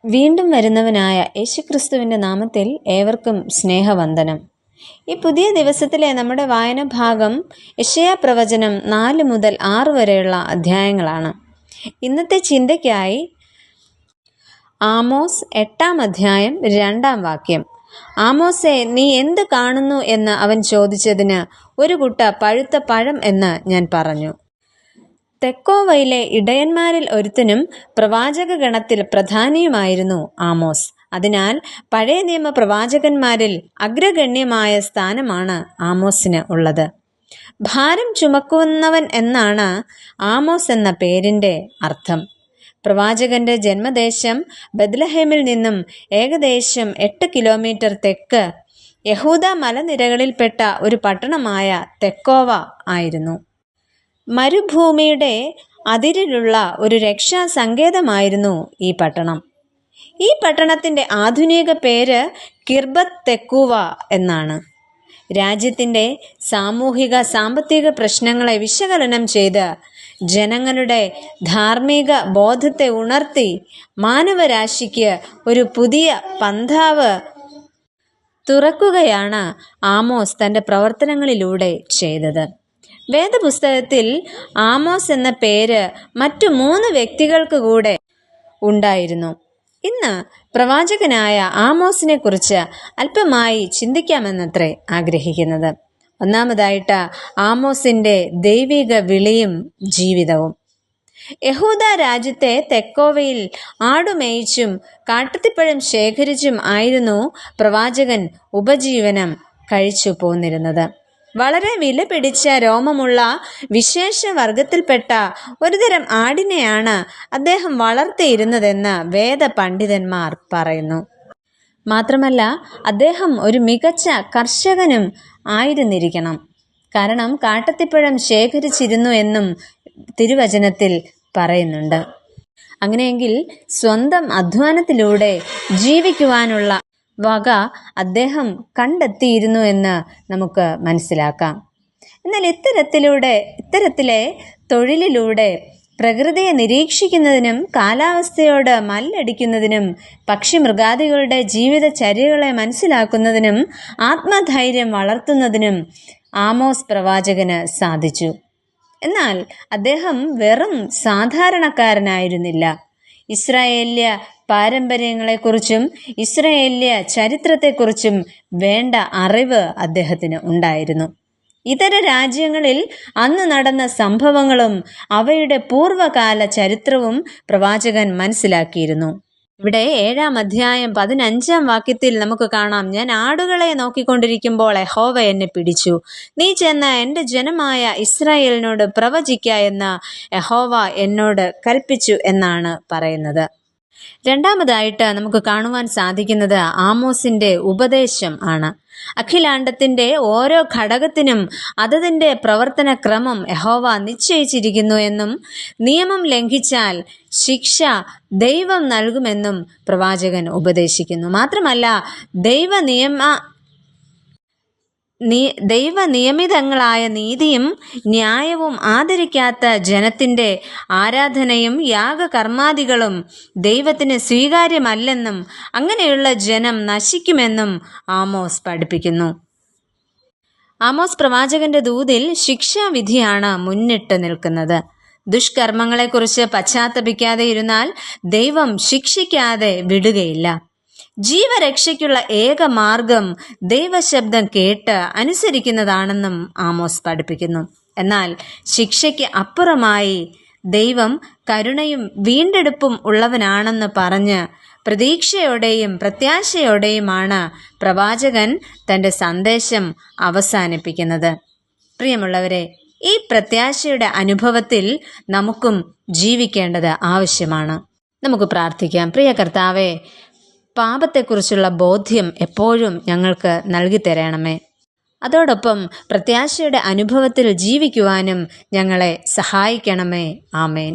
വീണ്ടും വരുന്നവനായ യേശുക്രിസ്തുവിൻ്റെ നാമത്തിൽ ഏവർക്കും സ്നേഹവന്ദനം. ഈ പുതിയ ദിവസത്തിലെ നമ്മുടെ വായന ഭാഗം യെശയ്യാ പ്രവചനം 4 മുതൽ 6 വരെയുള്ള അധ്യായങ്ങളാണ്. ഇന്നത്തെ ചിന്തയ്ക്കായി ആമോസ് 8-ാം അധ്യായം 2-ാം വാക്യം. ആമോസേ, നീ എന്ത് കാണുന്നു എന്ന് അവൻ ചോദിച്ചതിന്, ഒരു കുട്ട പഴുത്ത പഴം എന്ന് ഞാൻ പറഞ്ഞു. തെക്കോവയിലെ ഇടയന്മാരിൽ ഒരുത്തനും പ്രവാചക ഗണത്തിൽ പ്രധാനിയുമായിരുന്നു ആമോസ്. അതിനാൽ പഴയ നിയമ പ്രവാചകന്മാരിൽ അഗ്രഗണ്യമായ സ്ഥാനമാണ് ആമോസിന് ഉള്ളത്. ഭാരം ചുമക്കുന്നവൻ എന്നാണ് ആമോസ് എന്ന പേരിൻ്റെ അർത്ഥം. പ്രവാചകന്റെ ജന്മദേശം ബത്ലഹേമിൽ നിന്നും ഏകദേശം 8 കിലോമീറ്റർ തെക്ക് യഹൂദ മലനിരകളിൽപ്പെട്ട ഒരു പട്ടണമായ തെക്കോവ ആയിരുന്നു. മരുഭൂമിയുടെ അതിരിലുള്ള ഒരു രക്ഷാസങ്കേതമായിരുന്നു ഈ പട്ടണം. ഈ പട്ടണത്തിൻ്റെ ആധുനിക പേര് കിർബത്ത് തെക്കൂവ എന്നാണ്. രാജ്യത്തിൻ്റെ സാമൂഹിക സാമ്പത്തിക പ്രശ്നങ്ങളെ വിശകലനം ചെയ്ത് ജനങ്ങളുടെ ധാർമ്മിക ബോധത്തെ ഉണർത്തി മാനവരാശിക്ക് ഒരു പുതിയ പന്ഥാവ് തുറക്കുകയാണ് ആമോസ് തൻ്റെ പ്രവർത്തനങ്ങളിലൂടെ ചെയ്തത്. വേദപുസ്തകത്തിൽ ആമോസ് എന്ന പേര് മറ്റു 3 വ്യക്തികൾക്ക് കൂടെ ഉണ്ടായിരുന്നു. ഇന്ന് പ്രവാചകനായ ആമോസിനെ കുറിച്ച് അല്പമായി ചിന്തിക്കാമെന്നത്രേ ആഗ്രഹിക്കുന്നത്. ഒന്നാമതായിട്ട് ആമോസിൻ്റെ ദൈവിക വിളിയും ജീവിതവും. യഹൂദ രാജ്യത്തെ തെക്കോവയിൽ ആടുമേയിച്ചും കാട്ടത്തിപ്പഴം ശേഖരിച്ചും ആയിരുന്നു പ്രവാചകൻ ഉപജീവനം കഴിച്ചു പോന്നിരുന്നത്. വളരെ വില പിടിച്ച രോമമുള്ള വിശേഷ വർഗത്തിൽപ്പെട്ട ഒരുതരം ആടിനെയാണ് അദ്ദേഹം വളർത്തിയിരുന്നതെന്ന് വേദ പണ്ഡിതന്മാർ പറയുന്നു. മാത്രമല്ല, അദ്ദേഹം ഒരു മികച്ച കർഷകനും ആയിരുന്നിരിക്കണം. കാരണം കാട്ടത്തിപ്പഴം ശേഖരിച്ചിരുന്നു എന്നും തിരുവചനത്തിൽ പറയുന്നുണ്ട്. അങ്ങനെയെങ്കിൽ സ്വന്തം അധ്വാനത്തിലൂടെ ജീവിക്കുവാനുള്ള വക അദ്ദേഹം കണ്ടെത്തിയിരുന്നു എന്ന് നമുക്ക് മനസ്സിലാക്കാം. എന്നാൽ ഇത്തരത്തിലെ തൊഴിലിലൂടെ പ്രകൃതിയെ നിരീക്ഷിക്കുന്നതിനും കാലാവസ്ഥയോട് മല്ലടിക്കുന്നതിനും പക്ഷിമൃഗാദികളുടെ ജീവിതചര്യകളെ മനസ്സിലാക്കുന്നതിനും ആത്മധൈര്യം വളർത്തുന്നതിനും ആമോസ് പ്രവാചകന് സാധിച്ചു. എന്നാൽ അദ്ദേഹം വെറും സാധാരണക്കാരനായിരുന്നില്ല. ഇസ്രായേല്യ പാരമ്പര്യങ്ങളെക്കുറിച്ചും ഇസ്രായേല്യ ചരിത്രത്തെക്കുറിച്ചും വേണ്ട അറിവ് അദ്ദേഹത്തിന് ഉണ്ടായിരുന്നു. ഇതര രാജ്യങ്ങളിൽ അന്ന് നടന്ന സംഭവങ്ങളും അവയുടെ പൂർവ്വകാല ചരിത്രവും പ്രവാചകൻ മനസ്സിലാക്കിയിരുന്നു. ഇവിടെ 7-ാം അധ്യായം 15-ാം വാക്യത്തിൽ നമുക്ക് കാണാം, ഞാൻ ആടുകളെ നോക്കിക്കൊണ്ടിരിക്കുമ്പോൾ യഹോവ എന്നെ പിടിച്ചു. നീ ചെന്ന് എൻ്റെ ജനമായ ഇസ്രായേലിനോട് പ്രവചിക്ക എന്ന് യഹോവ എന്നോട് കൽപ്പിച്ചു എന്നാണ് പറയുന്നത്. രണ്ടാമതായിട്ട് നമുക്ക് കാണുവാൻ സാധിക്കുന്നത് ആമോസിൻ്റെ ഉപദേശം ആണ്. അഖിലാണ്ടത്തിൻ്റെ ഓരോ ഘടകത്തിനും അതതിൻ്റെ പ്രവർത്തന ക്രമം യഹോവ നിശ്ചയിച്ചിരിക്കുന്നു എന്നും നിയമം ലംഘിച്ചാൽ ശിക്ഷ ദൈവം നൽകുമെന്നും പ്രവാചകൻ ഉപദേശിക്കുന്നു. മാത്രമല്ല, ദൈവനിയമിതങ്ങളായ നീതിയും ന്യായവും ആദരിക്കാത്ത ജനത്തിൻ്റെ ആരാധനയും യാഗകർമാദികളും ദൈവത്തിന് സ്വീകാര്യമല്ലെന്നും അങ്ങനെയുള്ള ജനം നശിക്കുമെന്നും ആമോസ് പഠിപ്പിക്കുന്നു. ആമോസ് പ്രവാചകന്റെ ദൂതിൽ ശിക്ഷാവിധിയാണ് മുന്നിട്ട് നിൽക്കുന്നത്. ദുഷ്കർമ്മങ്ങളെക്കുറിച്ച് പശ്ചാത്തപിക്കാതെ ഇരുന്നാൽ ദൈവം ശിക്ഷിക്കാതെ വിടുകയില്ല. ജീവരക്ഷയ്ക്കുള്ള ഏക മാർഗം ദൈവശബ്ദം കേട്ട് അനുസരിക്കുന്നതാണെന്നും ആമോസ് പഠിപ്പിക്കുന്നു. എന്നാൽ ശിക്ഷയ്ക്ക് അപ്പുറമായി ദൈവം കരുണയും വീണ്ടെടുപ്പും ഉള്ളവനാണെന്ന് പറഞ്ഞ് പ്രതീക്ഷയോടെയും പ്രത്യാശയോടെയുമാണ് പ്രവാചകൻ തൻ്റെ സന്ദേശം അവസാനിപ്പിക്കുന്നത്. പ്രിയമുള്ളവരെ, ഈ പ്രത്യാശയുടെ അനുഭവത്തിൽ നമുക്കും ജീവിക്കേണ്ടത് ആവശ്യമാണ്. നമുക്ക് പ്രാർത്ഥിക്കാം. പ്രിയ കർത്താവേ, പാപത്തെക്കുറിച്ചുള്ള ബോധ്യം എപ്പോഴും ഞങ്ങൾക്ക് നൽകി തരണമേ. അതോടൊപ്പം പ്രത്യാശയുടെ അനുഭവത്തിൽ ജീവിക്കുവാനും ഞങ്ങളെ സഹായിക്കണമേ. ആമേൻ.